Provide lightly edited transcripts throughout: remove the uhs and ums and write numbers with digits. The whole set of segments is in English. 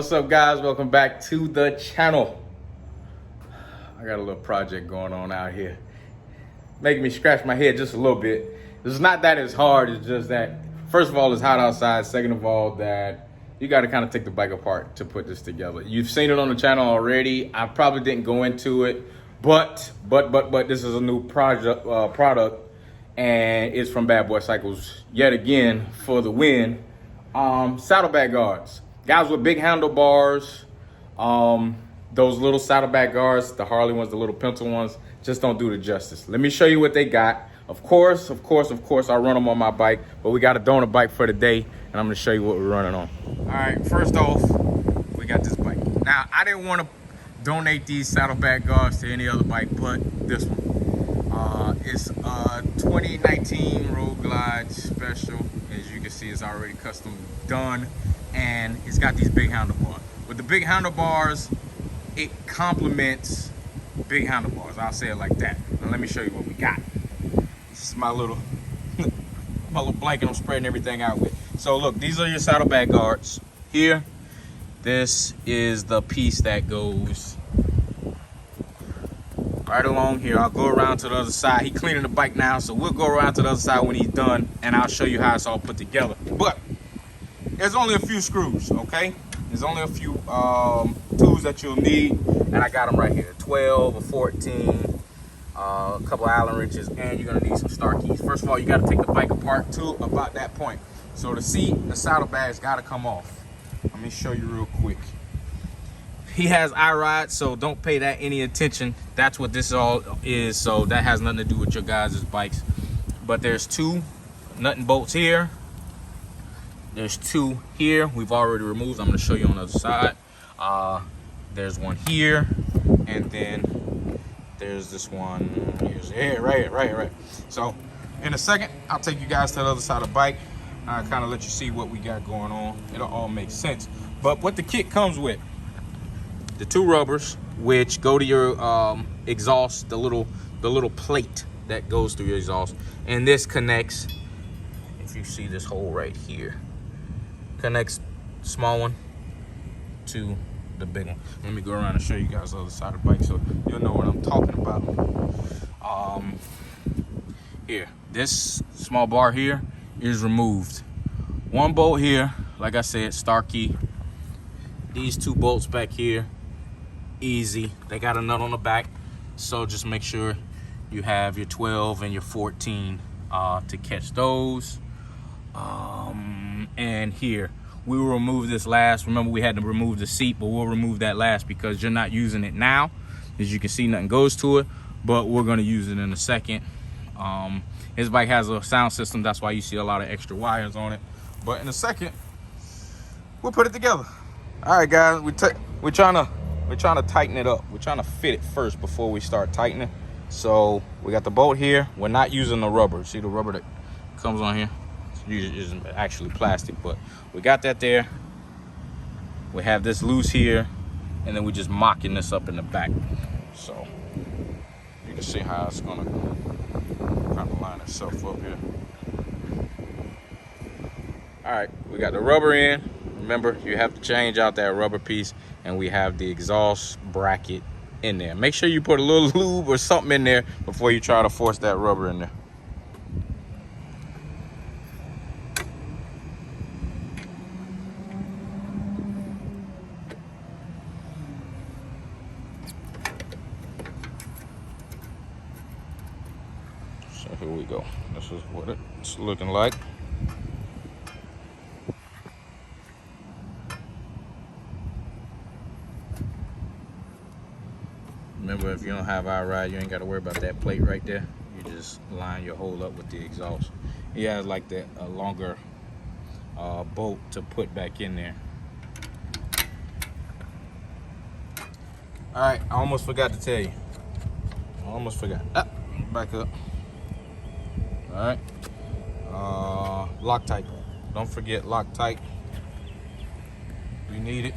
What's up, guys? Welcome back to the channel. I got a little project going on out here, making me scratch my head just a little bit. It's not that it's hard, it's just that first of all it's hot outside, second of all that you got to kind of take the bike apart to put this together. You've seen it on the channel already. I probably didn't go into it, but this is a new product and it's from Badboyz Cyclez yet again for the win. Saddlebag guards, guys with big handlebars. Those little saddlebag guards, the Harley ones, the little pencil ones, just don't do the justice. Let me show you what they got. Of course, I run them on my bike, but we got a donor bike for the day, and I'm gonna show you what we're running on. All right, first off, we got this bike. Now, I didn't want to donate these saddlebag guards to any other bike but this one. It's a 2019 Road Glide Special. As you can see, it's already custom done, and it's got these big handlebars. With the big handlebars, it complements big handlebars. I'll say it like that. Now let me show you what we got. This is my little blanket I'm spreading everything out with. So look, these are your saddlebag guards. Here, this is the piece that goes right along here. I'll go around to the other side. He's cleaning the bike now, so we'll go around to the other side when he's done, and I'll show you how it's all put together. But there's only a few screws, okay? There's only a few tools that you'll need, and I got them right here. 12 or 14, a couple Allen wrenches, and you're gonna need some star keys. First of all, you gotta take the bike apart to about that point. So the seat, the saddlebags gotta come off. Let me show you real quick. He has iRide, so don't pay that any attention. That's what this all is, so that has nothing to do with your guys' bikes. But there's two nut and bolts here. There's two here we've already removed. I'm going to show you on the other side. There's one here, and then there's this one here. Right. So in a second, I'll take you guys to the other side of the bike. I'll kind of let you see what we got going on. It'll all make sense. But what the kit comes with, the two rubbers, which go to your exhaust, the little plate that goes through your exhaust, and this connects, if you see this hole right here, connects small one to the big one. Let me go around and show you guys the other side of the bike so you'll know what I'm talking about. Here, this small bar here is removed. One bolt here, like I said, star key. These two bolts back here, easy. They got a nut on the back, so just make sure you have your 12 and your 14 to catch those. And here, we will remove this last. Remember, we had to remove the seat, but we'll remove that last because you're not using it now. As you can see, nothing goes to it, but we're gonna use it in a second. His bike has a sound system, that's why you see a lot of extra wires on it. But in a second, we'll put it together. All right, guys, we're trying to tighten it up. We're trying to fit it first before we start tightening. So we got the bolt here. We're not using the rubber. See the rubber that comes on here? It's actually plastic, but we got that there. We have this loose here, and then we're just mocking this up in the back. So you can see how it's gonna kind of line itself up here. All right, we got the rubber in. Remember, you have to change out that rubber piece, and we have the exhaust bracket in there. Make sure you put a little lube or something in there before you try to force that rubber in there. So here we go. This is what it's looking like. Remember, if you don't have iRide, you ain't got to worry about that plate right there. You just line your hole up with the exhaust. He has like that a longer bolt to put back in there. All right, I almost forgot to tell you. Almost forgot. Back up. All right. Loctite. Don't forget Loctite. We need it.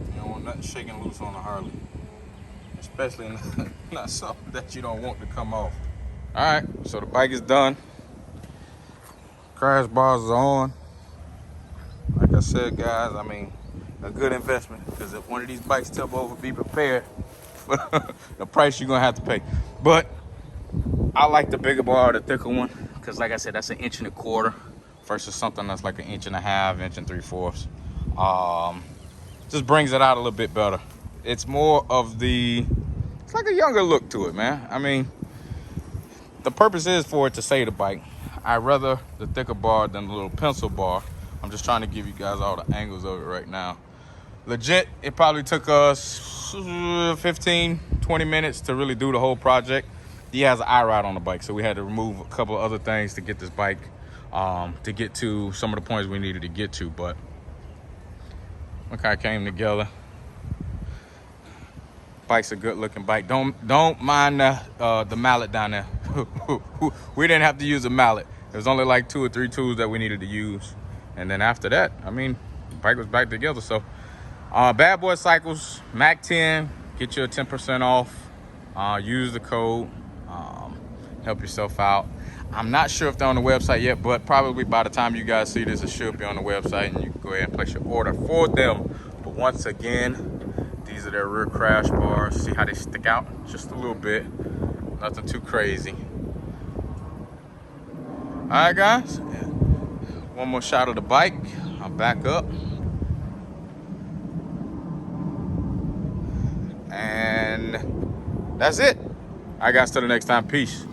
You don't want nothing shaking loose on a Harley, especially not something that you don't want to come off. All right, so the bike is done. Crash bars are on. I said, guys, I mean, a good investment, because if one of these bikes tip over, be prepared for the price you're gonna have to pay. But I like the bigger bar, the thicker one, because like I said, that's 1.25 inches versus something that's like 1.5 inches, 1 3/4. Just brings it out a little bit better. It's more of it's like a younger look to it, man. I mean, the purpose is for it to save the bike. I'd rather the thicker bar than the little pencil bar. I'm just trying to give you guys all the angles of it right now. Legit, it probably took us 15, 20 minutes to really do the whole project. He has an IROD on the bike, so we had to remove a couple of other things to get this bike, to get to some of the points we needed to get to. But look how it came together. Bike's a good looking bike. Don't mind the mallet down there. We didn't have to use a mallet. There was only like 2 or 3 tools that we needed to use. And then after that, I mean, the bike was back together. So Badboyz Cyclez, Mac 10, get you a 10% off. Use the code, help yourself out. I'm not sure if they're on the website yet, but probably by the time you guys see this, it should be on the website, and you can go ahead and place your order for them. But once again, these are their rear crash bars. See how they stick out? Just a little bit. Nothing too crazy. All right, guys. One more shot of the bike. I'll back up. And that's it. All right, guys. Till the next time. Peace.